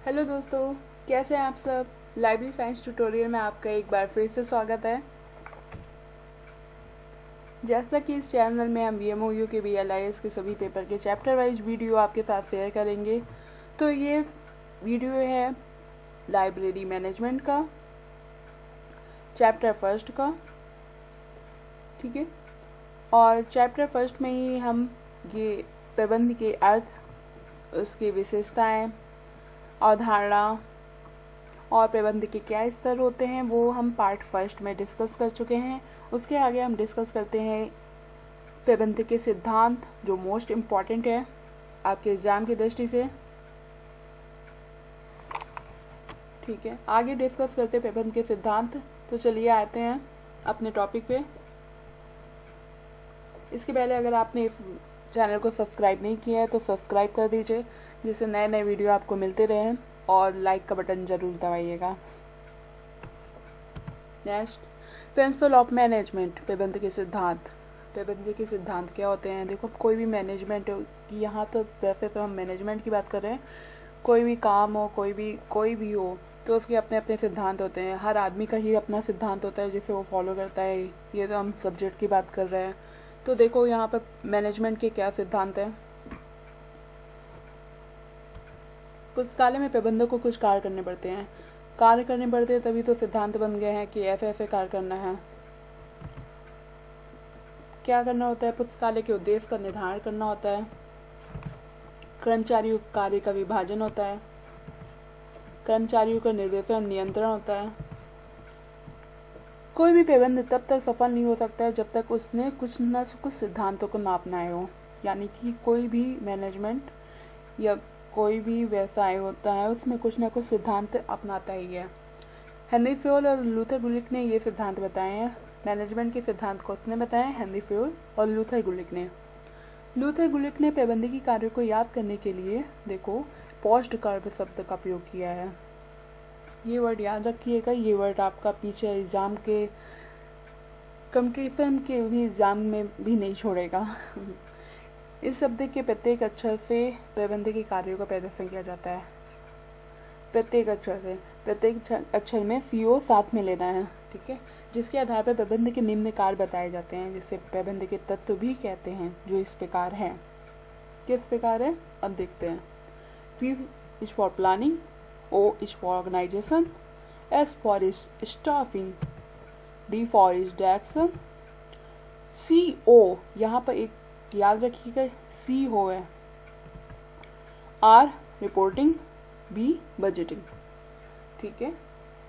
Hello दोस्तों, कैसे हैं आप सब। लाइब्रेरी साइंस ट्यूटोरियल में आपका एक बार फिर से स्वागत है। जैसा कि इस चैनल में हम वीएमओयू के बीएलआईएस के सभी पेपर के चैप्टर वाइज वीडियो आपके साथ शेयर करेंगे, तो ये वीडियो है लाइब्रेरी मैनेजमेंट का, चैप्टर फर्स्ट का। ठीक है, और चैप्टर फर्स्ट में ही हम ये प्रबंध के अर्थ, उसकी विशेषताएं, अवधारणा और प्रबंध के क्या स्तर होते हैं वो हम पार्ट फर्स्ट में डिस्कस कर चुके हैं। उसके आगे हम डिस्कस करते हैं प्रबंध के सिद्धांत, जो मोस्ट इम्पॉर्टेंट है आपके एग्जाम की दृष्टि से। ठीक है, आगे डिस्कस करते हैं प्रबंध के सिद्धांत। तो चलिए आते हैं अपने टॉपिक पे। इसके पहले अगर आपने इस चैनल को सब्सक्राइब नहीं किया है तो सब्सक्राइब कर दीजिए, जिससे नए नए वीडियो आपको मिलते रहें, और लाइक का बटन जरूर दबाइएगा। नेक्स्ट, प्रिंसिपल ऑफ मैनेजमेंट, प्रबंध के सिद्धांत। प्रबंध के सिद्धांत क्या होते हैं? देखो, कोई भी मैनेजमेंट की, यहाँ तो वैसे तो हम मैनेजमेंट की बात कर रहे हैं, कोई भी काम हो, कोई भी हो, तो उसके अपने अपने सिद्धांत होते हैं। हर आदमी का ही अपना सिद्धांत होता है जिसे वो फॉलो करता है। ये तो हम सब्जेक्ट की बात कर रहे हैं। तो देखो यहाँ पर मैनेजमेंट के क्या सिद्धांत हैं। पुस्तकालय में प्रबंधक को कुछ कार्य करने पड़ते हैं। कार्य करने पड़ते हैं तभी तो सिद्धांत बन गए हैं कि ऐसे ऐसे कार्य करना है। क्या करना होता है? पुस्तकालय के उद्देश्य का निर्धारण करना होता है। कर्मचारियों कार्य का विभाजन होता है। कर्मचारियों का निर्देशन नियंत्रण होता है। कोई भी प्रबंध तब तक सफल नहीं हो सकता है जब तक उसने कुछ न कुछ सिद्धांतों को ना अपनाए हो। यानी कि कोई भी मैनेजमेंट या कोई भी व्यवसाय होता है, उसमें कुछ न कुछ सिद्धांत अपनाता ही है। हेनरी फ्योल और लूथर गुलिक ने ये सिद्धांत बताए हैं। मैनेजमेंट के सिद्धांत को उसने बताया, हेनरी फ्योल और लूथर गुलिक ने। लूथर गुलिक ने प्रबंधकीय कार्यों को याद करने के लिए, देखो, पोस्ट कार्य शब्द का प्रयोग किया है। ये वर्ड याद रखिएगा। ये वर्ड आपका पीछे एग्जाम के, कंपटीशन के भी एग्जाम में भी नहीं छोड़ेगा। इस शब्द के प्रत्येक अक्षर से प्रबंधकीय कार्यों का प्रदर्शन किया जाता है। प्रत्येक अक्षर से, प्रत्येक अक्षर में सीओ साथ में लेना है। ठीक है, जिसके आधार पर प्रबंध के निम्न कार्य बताए जाते हैं, जिसे प्रबंध के तत्व भी कहते हैं, जो इस प्रकार है। किस प्रकार है अब देखते हैं। P is for planning, O is for organization, S for is staffing, D for is direction, CO यहाँ पर एक याद रखिएगा, C हो है, R रिपोर्टिंग, B बजटिंग। ठीक है,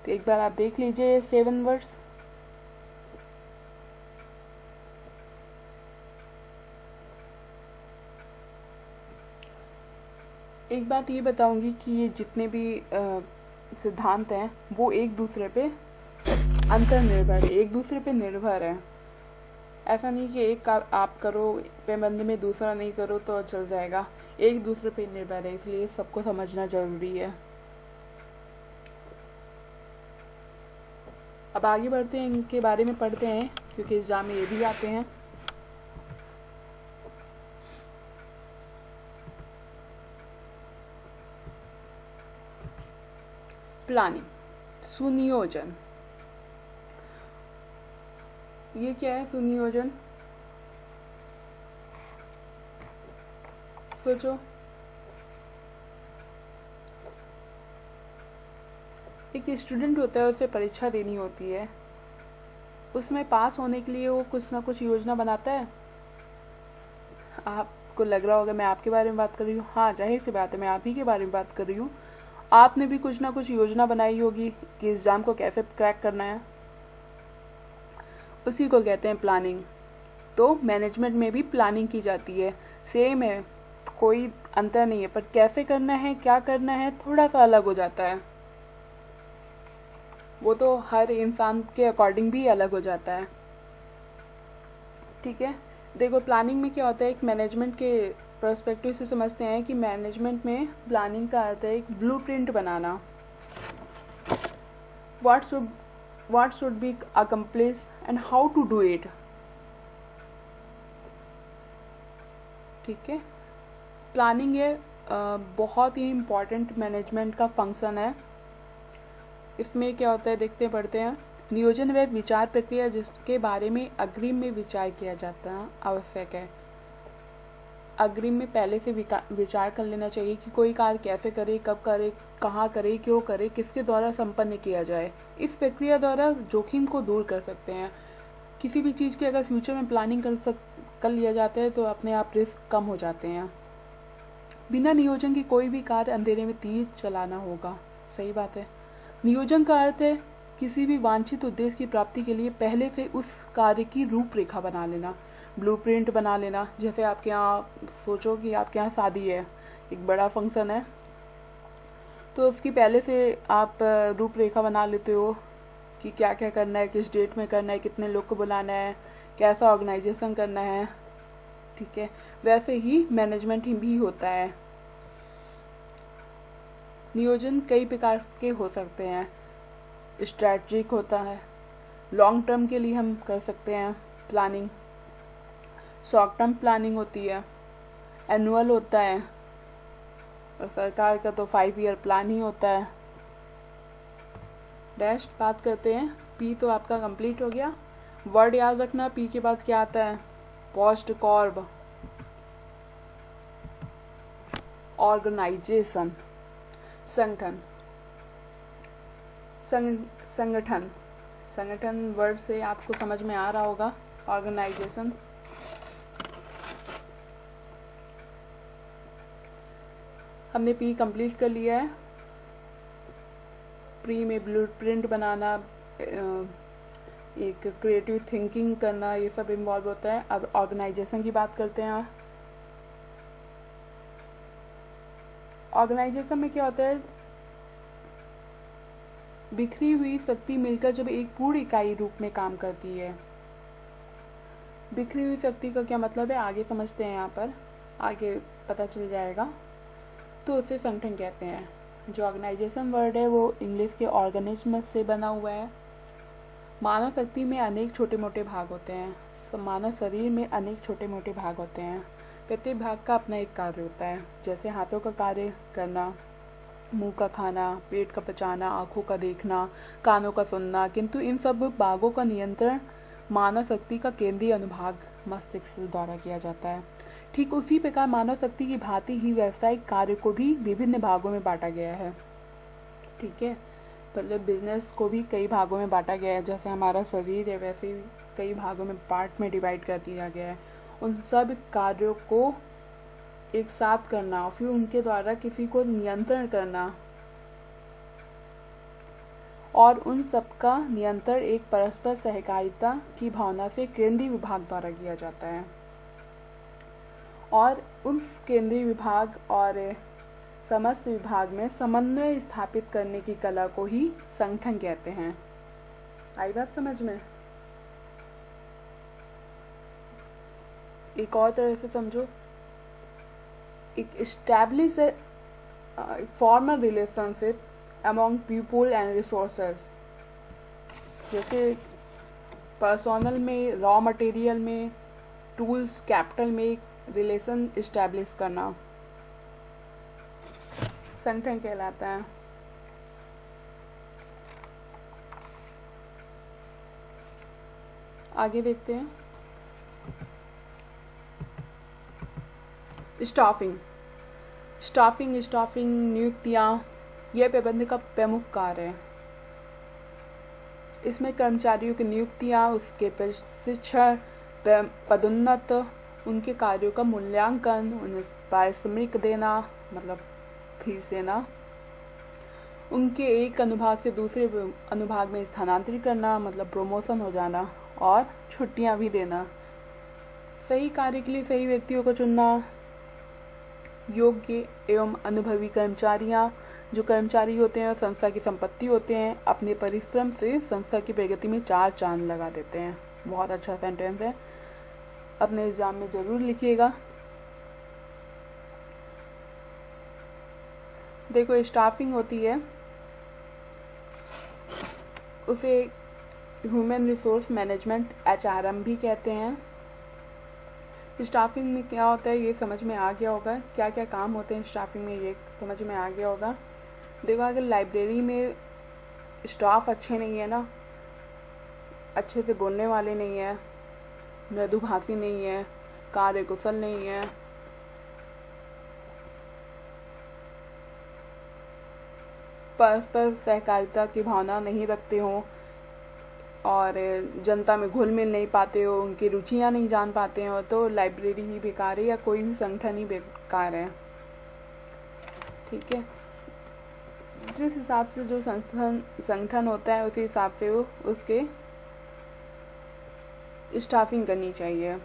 तो एक बार आप देख लीजिए 7 वर्ड्स। एक बात ये बताऊंगी कि ये जितने भी सिद्धांत हैं वो एक दूसरे पे अंतर्निर्भर है, एक दूसरे पे निर्भर है। ऐसा नहीं कि एक आप करो प्रबंध में, दूसरा नहीं करो तो चल जाएगा। एक दूसरे पे निर्भर है, इसलिए सबको समझना जरूरी है। अब आगे बढ़ते हैं, इनके बारे में पढ़ते हैं, क्योंकि एग्जाम में ये भी आते हैं। प्लानिंग, सुनियोजन। ये क्या है सुनियोजन? सोचो। एक स्टूडेंट होता है, उसे परीक्षा देनी होती है, उसमें पास होने के लिए वो कुछ ना कुछ योजना बनाता है। आपको लग रहा होगा मैं आपके बारे में बात कर रही हूँ। हाँ, जाहिर सी बात है, मैं आप ही के बारे में बात कर रही हूँ। आपने भी कुछ ना कुछ योजना बनाई होगी कि एग्जाम को कैसे क्रैक करना है। उसी को कहते हैं प्लानिंग। तो मैनेजमेंट में भी प्लानिंग की जाती है, सेम है, कोई अंतर नहीं है, पर कैसे करना है, क्या करना है, थोड़ा सा अलग हो जाता है। वो तो हर इंसान के अकॉर्डिंग भी अलग हो जाता है। ठीक है, देखो प्लानिंग में क्या होता है, एक मैनेजमेंट के पर्सपेक्टिव से समझते हैं कि मैनेजमेंट में प्लानिंग का अर्थ है एक blueprint banana. what should be accomplished and how to do it। ठीक है, प्लानिंग है बहुत ही इम्पॉर्टेंट मैनेजमेंट का फंक्शन है। इसमें क्या होता है देखते पढ़ते हैं। नियोजन वह विचार प्रक्रिया जिसके बारे में अग्रिम में विचार किया जाता है आवश्यक है। अग्रिम में पहले से विचार कर लेना चाहिए कि कोई कार्य कैसे करे, कब करे, कहाँ करे, क्यों करे, किसके द्वारा संपन्न किया जाए। इस प्रक्रिया द्वारा जोखिम को दूर कर सकते हैं। किसी भी चीज़ की अगर फ्यूचर में प्लानिंग कर लिया जाता है तो अपने आप रिस्क कम हो जाते हैं। बिना नियोजन के कोई भी कार्य अंधेरे में तीर चलाना होगा। सही बात है। नियोजन का अर्थ है किसी भी वांछित उद्देश्य की प्राप्ति के लिए पहले से उस कार्य की रूपरेखा बना लेना, ब्लूप्रिंट बना लेना। जैसे आपके यहाँ सोचो कि आपके यहाँ शादी है, एक बड़ा फंक्शन है, तो उसकी पहले से आप रूपरेखा बना लेते हो कि क्या क्या करना है, किस डेट में करना है, कितने लोग को बुलाना है, कैसा ऑर्गेनाइजेशन करना है। ठीक है, वैसे ही मैनेजमेंट भी होता है। नियोजन कई प्रकार के हो सकते हैं। स्ट्रैटेजिक होता है, लॉन्ग टर्म के लिए हम कर सकते हैं प्लानिंग। शॉर्ट टर्म प्लानिंग होती है, एनुअल होता है, और सरकार का तो 5 ईयर प्लान ही होता है। डैश बात करते हैं। पी तो आपका कंप्लीट हो गया। वर्ड याद रखना, पी के बाद क्या आता है? पोस्ट कॉर्ब, ऑर्गेनाइजेशन, संगठन। संगठन संगठन वर्ड से आपको समझ में आ रहा होगा। ऑर्गेनाइजेशन। हमने पी कंप्लीट कर लिया है। प्री में ब्लूप्रिंट बनाना, एक क्रिएटिव थिंकिंग करना, ये सब इन्वॉल्व होता है। अब ऑर्गेनाइजेशन की बात करते हैं। ऑर्गेनाइजेशन में क्या होता है? बिखरी हुई शक्ति मिलकर जब एक पूर्ण इकाई रूप में काम करती है। बिखरी हुई शक्ति का क्या मतलब है आगे समझते हैं, यहाँ पर आगे पता चल जाएगा। तो उसे संगठन कहते हैं। जो ऑर्गेनाइजेशन वर्ड है वो इंग्लिश के ऑर्गेनिज्म से बना हुआ है। मानव शक्ति में अनेक छोटे मोटे भाग होते हैं। मानव शरीर में अनेक छोटे मोटे भाग होते हैं। प्रत्येक भाग का अपना एक कार्य होता है। जैसे हाथों का कार्य करना, मुंह का खाना, पेट का पचाना, आंखों का देखना, कानों का सुनना। किंतु इन सब भागों का नियंत्रण मानव शक्ति का केंद्रीय अनुभाग मस्तिष्क द्वारा किया जाता है। ठीक उसी प्रकार मानव शक्ति की भांति ही व्यावसायिक कार्य को भी विभिन्न भागों में बांटा गया है। ठीक है, मतलब बिजनेस को भी कई भागों में बांटा गया है। जैसे हमारा शरीर है वैसे ही कई भागों में पार्ट में डिवाइड कर दिया गया है। उन सब कार्यों को एक साथ करना, फिर उनके द्वारा किसी को नियंत्रण करना, और उन सब का नियंत्रण एक परस्पर सहकारिता की भावना से केंद्रीय विभाग द्वारा किया जाता है। और उस केंद्रीय विभाग और समस्त विभाग में समन्वय स्थापित करने की कला को ही संगठन कहते हैं। आई बात समझ में? एक और तरह से समझो, establish a formal relationship among people and resources। जैसे पर्सोनल में, रॉ मटेरियल में, टूल्स, कैपिटल में एक रिलेशन इस्टेब्लिश करना संगठन कहलाता है। आगे देखते हैं। स्टाफिंग नियुक्तियां, यह प्रबंधन का प्रमुख कार्य है। इसमें कर्मचारियों की नियुक्तियां, उसके प्रशिक्षण, पदोन्नत, उनके कार्यों का मूल्यांकन, उन्हें पारिश्रमिक देना मतलब फीस देना, उनके एक अनुभाग से दूसरे अनुभाग में स्थानांतरित करना मतलब प्रमोशन हो जाना, और छुट्टियां भी देना। सही कार्य के लिए सही व्यक्तियों को चुनना। योग्य एवं अनुभवी कर्मचारियां, जो कर्मचारी होते हैं और संस्था की संपत्ति होते हैं, अपने परिश्रम से संस्था की प्रगति में 4 चांद लगा देते हैं। बहुत अच्छा सेंटेंस है, अपने एग्जाम में जरूर लिखिएगा। देखो, स्टाफिंग होती है, उसे ह्यूमन रिसोर्स मैनेजमेंट HRM भी कहते हैं। स्टाफिंग में क्या होता है ये समझ में आ गया होगा, क्या क्या काम होते हैं स्टाफिंग में ये समझ में आ गया होगा। देखो अगर लाइब्रेरी में स्टाफ अच्छे नहीं है ना, अच्छे से बोलने वाले नहीं है, मृदुभाषी नहीं है, कार्यकुशल नहीं है, परस्पर सहकारिता की भावना नहीं रखते हो और जनता में घुल मिल नहीं पाते हो, उनकी रुचियां नहीं जान पाते हो, तो लाइब्रेरी ही बेकार है या कोई भी संगठन ही बेकार है। ठीक है, जिस हिसाब से जो संगठन होता है उसी हिसाब से वो उसके स्टाफिंग करनी चाहिए।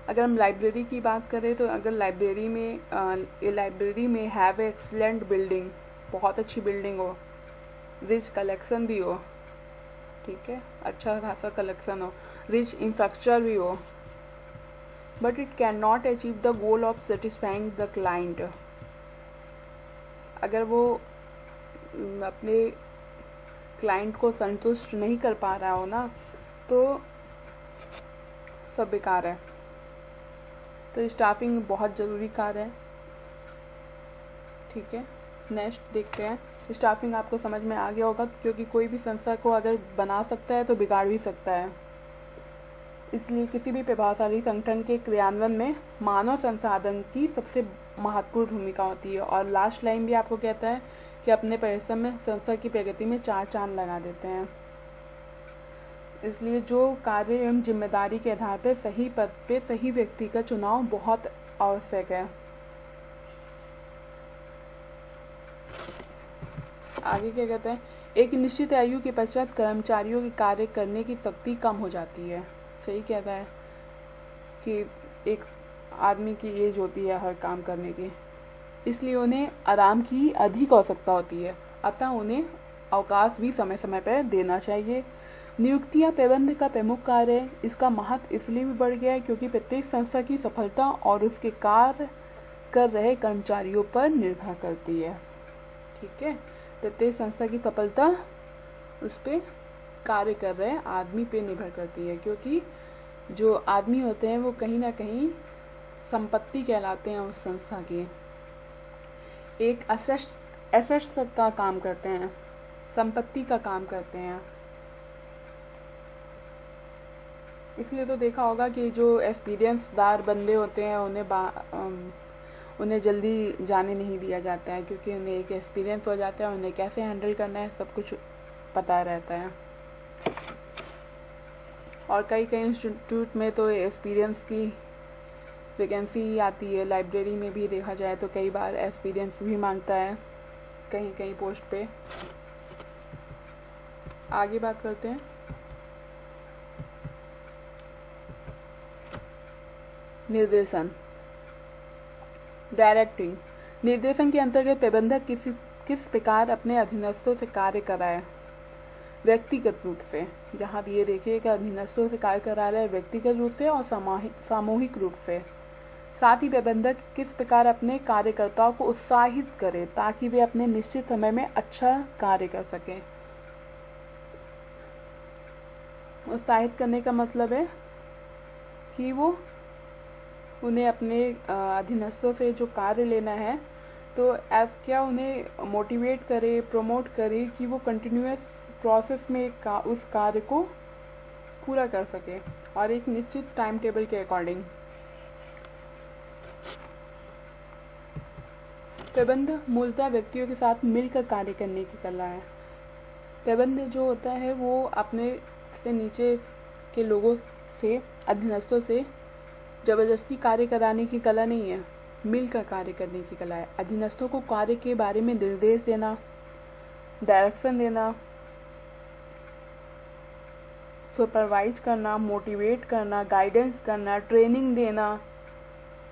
अगर हम लाइब्रेरी की बात करें तो अगर लाइब्रेरी में हैव एक्सीलेंट बिल्डिंग, बहुत अच्छी बिल्डिंग हो, रिच कलेक्शन भी हो, ठीक है, अच्छा खासा कलेक्शन हो, रिच इंफ्रास्ट्रक्चर भी हो, but it can not achieve the goal of satisfying the client. अगर वो अपने क्लाइंट को संतुष्ट नहीं कर पा रहा हो ना, तो सब बेकार है। तो स्टाफिंग बहुत ज़रूरी कार्य है। ठीक है, नेक्स्ट देखते हैं। स्टाफिंग आपको समझ में आ गया होगा, क्योंकि कोई भी संस्था को अगर बना सकता है तो बिगाड़ भी सकता है। इसलिए किसी भी प्रभावशाली संगठन के क्रियान्वयन में मानव संसाधन की सबसे महत्वपूर्ण भूमिका होती है। और लास्ट लाइन भी आपको कहता है कि अपने परिश्रम में संस्था की प्रगति में 4 चांद लगा देते हैं। इसलिए जो कार्य एवं जिम्मेदारी के आधार पर सही पद पे सही व्यक्ति का चुनाव बहुत आवश्यक है। आगे क्या कहते हैं, एक निश्चित आयु के पश्चात कर्मचारियों के कार्य करने की शक्ति कम हो जाती है। सही कहता है कि एक आदमी की एज होती है हर काम करने की, इसलिए उन्हें आराम की अधिक आवश्यकता होती है, अतः उन्हें अवकाश भी समय समय पर देना चाहिए। नियुक्ति या प्रबंध का प्रमुख कार्य है। इसका महत्व इसलिए भी बढ़ गया है क्योंकि प्रत्येक संस्था की सफलता और उसके कार्य कर रहे कर्मचारियों पर निर्भर करती है। ठीक है, प्रत्येक संस्था की सफलता उस पर कार्य कर रहे आदमी पे निर्भर करती है, क्योंकि जो आदमी होते हैं वो कहीं ना कहीं संपत्ति कहलाते हैं उस संस्था की, एक एसेट्स का काम करते हैं, संपत्ति का काम करते हैं। इसलिए तो देखा होगा कि जो एक्सपीरियंसदार बंदे होते हैं उन्हें जल्दी जाने नहीं दिया जाता है, क्योंकि उन्हें एक एक्सपीरियंस हो जाता है, उन्हें कैसे हैंडल करना है सब कुछ पता रहता है। और कई इंस्टीट्यूट में तो एक्सपीरियंस की वैकेंसी आती है। लाइब्रेरी में भी देखा जाए तो कई बार एक्सपीरियंस भी मांगता है कहीं पोस्ट पे। आगे बात करते हैं। निर्देशन, डायरेक्टिंग। निर्देशन के अंतर्गत प्रबंधक किस प्रकार अपने अधीनस्थों से कार्य कराए, व्यक्तिगत रूप से। यहाँ ये देखिए कि अधीनस्थों से कार्य करा रहा है व्यक्तिगत रूप से और सामूहिक रूप से। साथ ही प्रबंधक किस प्रकार अपने कार्यकर्ताओं को उत्साहित करे ताकि वे अपने निश्चित समय में अच्छा कार्य कर सकें। उत्साहित करने का मतलब है कि वो उन्हें अपने अधीनस्थों से जो कार्य लेना है तो उन्हें मोटिवेट करे, प्रमोट करे कि वो कंटिन्यूअस प्रोसेस में उस कार्य को पूरा कर सके और एक निश्चित टाइम टेबल के अकॉर्डिंग। प्रबंध मूलतः व्यक्तियों के साथ मिलकर कार्य करने की कला है। प्रबंध जो होता है वो अपने से नीचे के लोगों से, अधीनस्थों से जबरदस्ती कार्य कराने की कला नहीं है, मिलकर कार्य करने की कला है। अधीनस्थों को कार्य के बारे में निर्देश देना, डायरेक्शन देना, सुपरवाइज करना, मोटिवेट करना, गाइडेंस करना, ट्रेनिंग देना,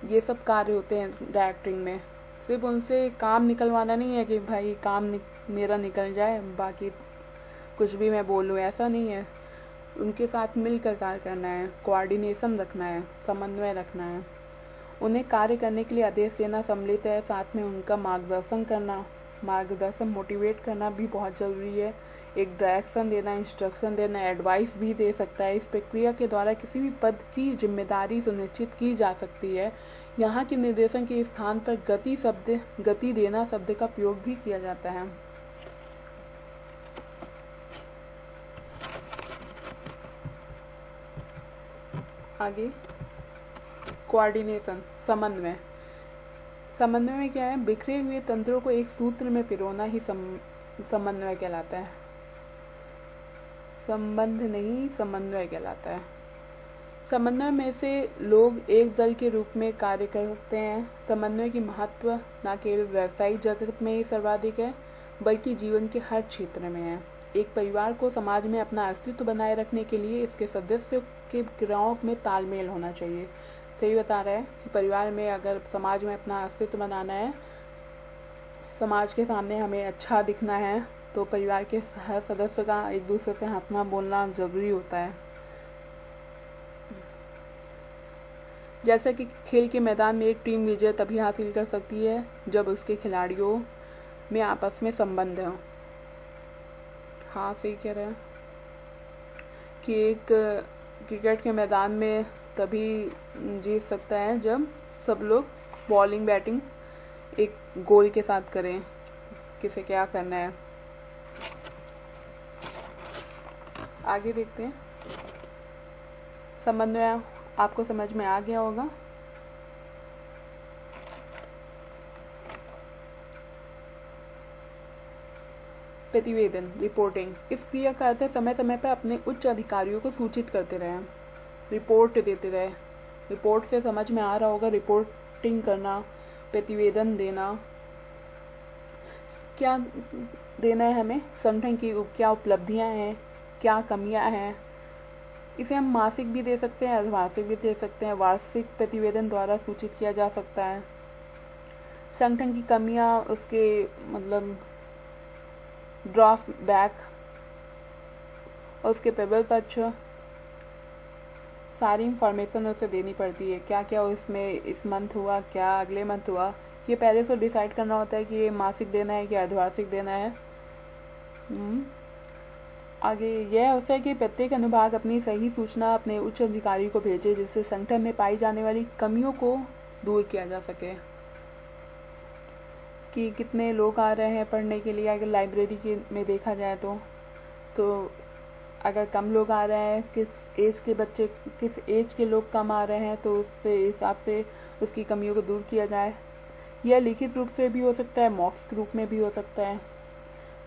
ये सब कार्य होते हैं डायरेक्टिंग में। सिर्फ उनसे काम निकलवाना नहीं है कि भाई काम मेरा निकल जाए बाकी कुछ भी मैं बोलूँ, ऐसा नहीं है। उनके साथ मिलकर कार्य करना है, कोऑर्डिनेशन रखना है, समन्वय रखना है। उन्हें कार्य करने के लिए आदेश देना सम्मिलित है, साथ में उनका मार्गदर्शन करना, मोटिवेट करना भी बहुत ज़रूरी है। एक डायरेक्शन देना, इंस्ट्रक्शन देना, एडवाइस भी दे सकता है। इस प्रक्रिया के द्वारा किसी भी पद की जिम्मेदारी सुनिश्चित की जा सकती है। यहाँ के निर्देशन के स्थान पर गति देना शब्द का प्रयोग भी किया जाता है। आगे कोऑर्डिनेशन, समन्वय। समन्वय में क्या है? बिखरे हुए तंत्रों को एक सूत्र में पिरोना ही समन्वय कहलाता है। संबंध नहीं, समन्वय कहलाता है। समन्वय में से लोग एक दल के रूप में कार्य करते हैं। समन्वय की महत्व न केवल व्यावसायिक जगत में ही सर्वाधिक है, बल्कि जीवन के हर क्षेत्र में है। एक परिवार को समाज में अपना अस्तित्व बनाए रखने के लिए इसके सदस्यों के क्रियाओं में तालमेल होना चाहिए। सही बता रहा है कि परिवार में अगर समाज में अपना अस्तित्व बनाना है, समाज के सामने हमें अच्छा दिखना है, तो परिवार के हर सदस्य का एक दूसरे से हंसना बोलना जरूरी होता है। जैसे कि खेल के मैदान में एक टीम विजय तभी हासिल कर सकती है जब उसके खिलाड़ियों में आपस में संबंध हो। हाँ, सही कह रहे हैं कि एक क्रिकेट के मैदान में तभी जीत सकता है जब सब लोग बॉलिंग बैटिंग एक गोल के साथ करें, किसे क्या करना है। आगे देखते हैं। समन्वय आपको समझ में आ गया होगा। प्रतिवेदन, रिपोर्टिंग। इस क्रिया का अर्थ है समय समय पर अपने उच्च अधिकारियों को सूचित करते रहें, रिपोर्ट देते रहे। रिपोर्ट से समझ में आ रहा होगा, रिपोर्टिंग करना, प्रतिवेदन देना। क्या देना है हमें? संगठन की क्या उपलब्धियां हैं, क्या कमियां हैं। इसे हम मासिक भी दे सकते हैं, अर्धवार्षिक भी दे सकते हैं। वार्षिक प्रतिवेदन द्वारा सूचित किया जा सकता है। संगठन की कमियां, उसके मतलब ड्राफ्ट बैक और उसके पेबल पक्ष, सारी इंफॉर्मेशन उसे देनी पड़ती है। क्या क्या उसमें इस मंथ हुआ, क्या अगले मंथ हुआ, ये पहले से डिसाइड करना होता है कि ये मासिक देना है कि अर्धवार्षिक देना है। आगे यह होता है कि प्रत्येक अनुभाग अपनी सही सूचना अपने उच्च अधिकारी को भेजे, जिससे संगठन में पाई जाने वाली कमियों को दूर किया जा सके। कि कितने लोग आ रहे हैं पढ़ने के लिए, अगर लाइब्रेरी में देखा जाए तो अगर कम लोग आ रहे हैं, किस एज के लोग कम आ रहे हैं, तो उसके हिसाब से उसकी कमियों को दूर किया जाए। यह लिखित रूप से भी हो सकता है, मौखिक रूप में भी हो सकता है।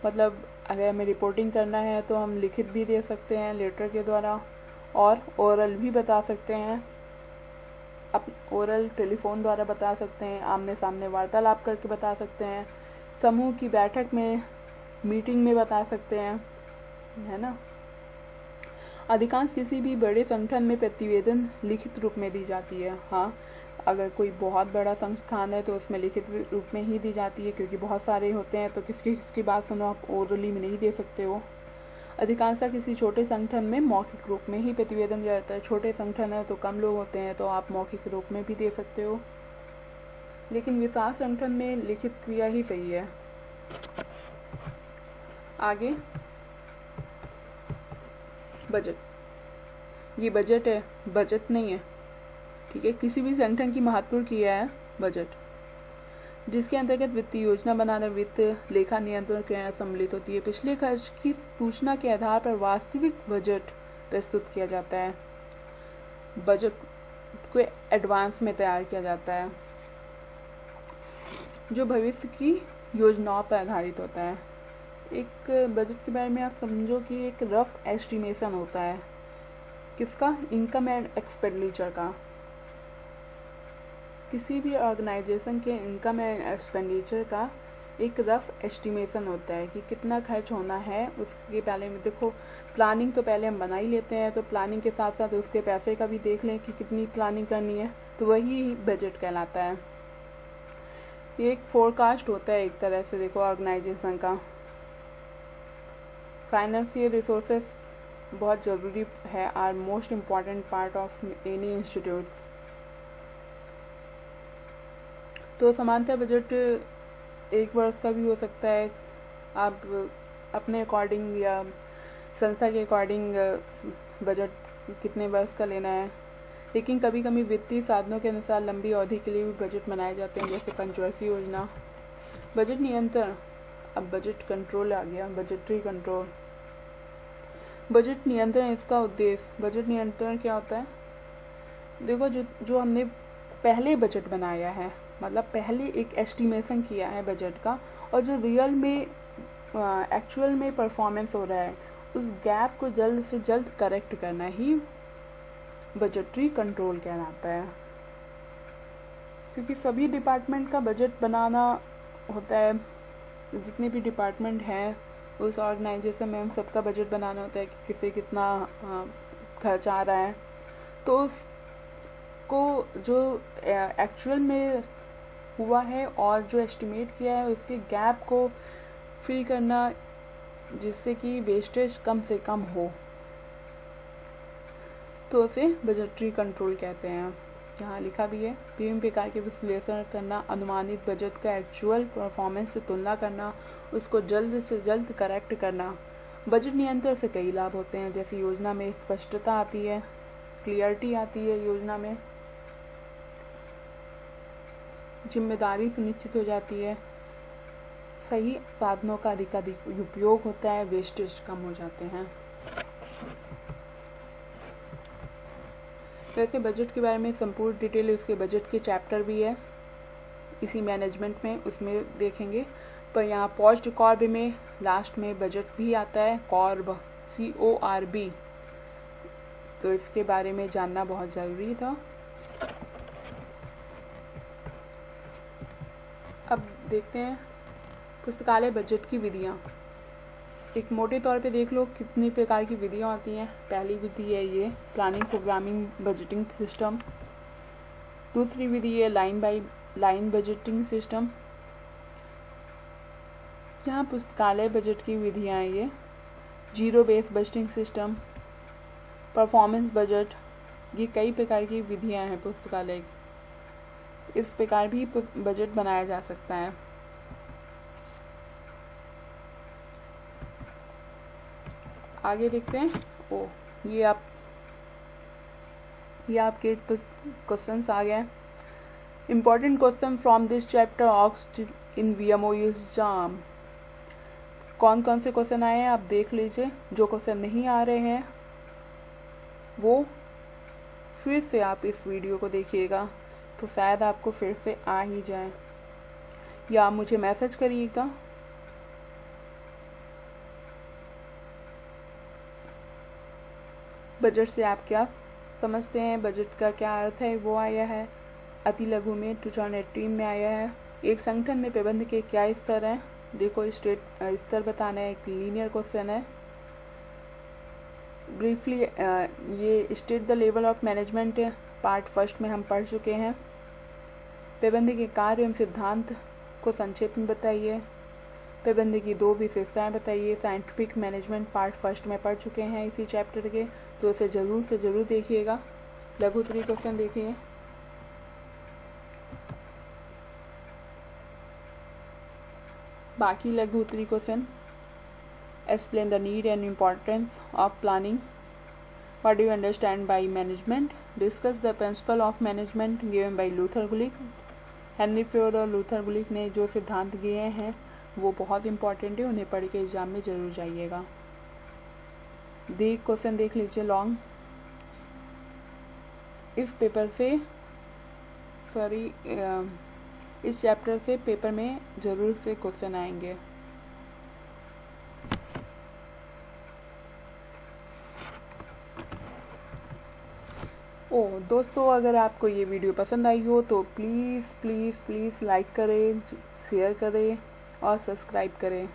मतलब अगर हमें रिपोर्टिंग करना है तो हम लिखित भी दे सकते हैं लेटर के द्वारा, और ओरल भी बता सकते हैं। ओरल टेलीफोन द्वारा बता सकते हैं, आमने सामने वार्तालाप करके बता सकते हैं, समूह की बैठक में, मीटिंग में बता सकते हैं, है ना। अधिकांश किसी भी बड़े संगठन में प्रतिवेदन लिखित रूप में दी जाती है। हाँ, अगर कोई बहुत बड़ा संस्थान है तो उसमें लिखित रूप में ही दी जाती है, क्योंकि बहुत सारे होते हैं तो किसकी बात सुनो, आप ओरली में नहीं दे सकते हो। अधिकांशतः किसी छोटे संगठन में मौखिक रूप में ही प्रतिवेदन दिया जाता है। छोटे संगठन है तो कम लोग होते हैं तो आप मौखिक रूप में भी दे सकते हो, लेकिन विशाल संगठन में लिखित क्रिया ही सही है। आगे बजट। ये बजट है, बजट नहीं है, ठीक है। किसी भी संगठन की महत्वपूर्ण क्रिया है बजट, जिसके अंतर्गत वित्तीय योजना बनाना, वित्त लेखा नियंत्रण क्रिया सम्मिलित होती है। पिछले खर्च की सूचना के आधार पर वास्तविक बजट प्रस्तुत किया जाता है। बजट को एडवांस में तैयार किया जाता है, जो भविष्य की योजनाओं पर आधारित होता है। एक बजट के बारे में आप समझो कि एक रफ एस्टिमेशन होता है, किसका? इनकम एंड एक्सपेंडिचर का। किसी भी ऑर्गेनाइजेशन के इनकम एंड एक्सपेंडिचर का एक रफ एस्टिमेशन होता है कि कितना खर्च होना है। उसके पहले में देखो, प्लानिंग तो पहले हम बना ही लेते हैं, तो प्लानिंग के साथ साथ उसके पैसे का भी देख लें कि कितनी प्लानिंग करनी है, तो वही बजट कहलाता है। ये एक फोरकास्ट होता है एक तरह से, देखो, ऑर्गेनाइजेशन का। फाइनेंशियल रिसोर्सेस बहुत ज़रूरी है, are most important part of any institutes. तो सामान्यतः बजट एक वर्ष का भी हो सकता है। आप अपने अकॉर्डिंग या संस्था के अकॉर्डिंग बजट कितने वर्ष का लेना है, लेकिन कभी कभी वित्तीय साधनों के अनुसार लंबी अवधि के लिए भी बजट बनाए जाते हैं, जैसे पंचवर्षीय योजना। बजट नियंत्रण, अब बजट कंट्रोल आ गया, बजटरी कंट्रोल। बजट नियंत्रण, इसका उद्देश्य, बजट नियंत्रण क्या होता है? देखो, जो हमने पहले बजट बनाया है, मतलब पहले एक एस्टिमेशन किया है बजट का, और जो रियल में एक्चुअल में परफॉर्मेंस हो रहा है, उस गैप को जल्द से जल्द करेक्ट करना ही बजटरी कंट्रोल कहलाता है। क्योंकि सभी डिपार्टमेंट का बजट बनाना होता है, जितने भी डिपार्टमेंट हैं उस ऑर्गेनाइजेशन में हम सबका बजट बनाना होता है कि किसे कितना खर्च आ रहा है। तो उसको जो एक्चुअल में हुआ है और जो एस्टिमेट किया है उसके गैप को फिल करना, जिससे कि वेस्टेज कम से कम हो, तो उसे बजटरी कंट्रोल कहते हैं। यहाँ लिखा भी है, विभिन्न प्रकार के विश्लेषण करना, अनुमानित बजट का एक्चुअल परफॉर्मेंस से तुलना करना, उसको जल्द से जल्द करेक्ट करना। बजट नियंत्रण से कई लाभ होते हैं, जैसे योजना में स्पष्टता आती है, क्लियरिटी आती है, योजना में जिम्मेदारी सुनिश्चित हो जाती है, सही साधनों का अधिकाधिक उपयोग होता है, वेस्टेज कम हो जाते हैं। वैसे बजट के बारे में संपूर्ण डिटेल उसके बजट के चैप्टर भी है इसी मैनेजमेंट में, उसमें देखेंगे। पर यहाँ पोस्ट कॉर्ब में लास्ट में बजट भी आता है, कॉर्ब, CORB, तो इसके बारे में जानना बहुत ज़रूरी था। अब देखते हैं पुस्तकालय बजट की विधियाँ। एक मोटे तौर पे देख लो कितनी प्रकार की विधियाँ होती हैं। पहली विधि है ये प्लानिंग प्रोग्रामिंग बजटिंग सिस्टम। दूसरी विधि है line by line budgeting system. यहाँ पुस्तकालय बजट की विधियाँ हैं ये zero base budgeting system, performance budget, ये कई प्रकार की विधियाँ हैं पुस्तकालय। इस प्रकार भी बजट बनाया जा सकता है। आगे देखते हैं। ये आपके तो क्वेश्चंस आ गए। Important question from this chapter asked in VMO exam. कौन कौन से क्वेश्चन आए हैं आप देख लीजिए। जो क्वेश्चन नहीं आ रहे हैं वो फिर से आप इस वीडियो को देखिएगा, तो शायद आपको फिर से आ ही जाए, या आप मुझे मैसेज करिएगा। बजट से आप क्या समझते हैं, बजट का क्या अर्थ है, वो आया है। अति लघु में 2018 में आया है। एक संगठन में प्रबंध के क्या स्तर हैं, देखो स्तर बताना है, एक लीनियर क्वेश्चन है। ब्रीफली ये state the level of management part first में हम पढ़ चुके हैं। प्रबंध के कार्य एवं सिद्धांत को संक्षेप में बताइए। प्रबंध की 2 विशेषताएं बताइए। साइंटिफिक मैनेजमेंट पार्ट फर्स्ट में पढ़ चुके हैं इसी चैप्टर के, तो इसे जरूर से जरूर देखिएगा। लघु उत्तरीय क्वेश्चन देखिए। बाकी लघु उत्तरीय question, explain the need and importance of planning, what do you understand by management, discuss the principle of management given by Luther Gulik. Henry fjord और लूथर गुलिक ने जो सिद्धांत दिए हैं वो बहुत इंपॉर्टेंट है, उन्हें पढ़ के एग्जाम में जरूर जाइएगा। क्वेश्चन देख लीजिए लॉन्ग। इस पेपर से इस चैप्टर से पेपर में जरूर से क्वेश्चन आएंगे। दोस्तों, अगर आपको ये वीडियो पसंद आई हो तो प्लीज़ प्लीज़ प्लीज़ लाइक करें, शेयर करें और सब्सक्राइब करें,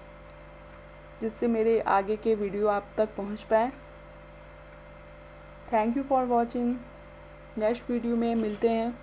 जिससे मेरे आगे के वीडियो आप तक पहुंच पाए। Thank you for watching. Next video में मिलते हैं।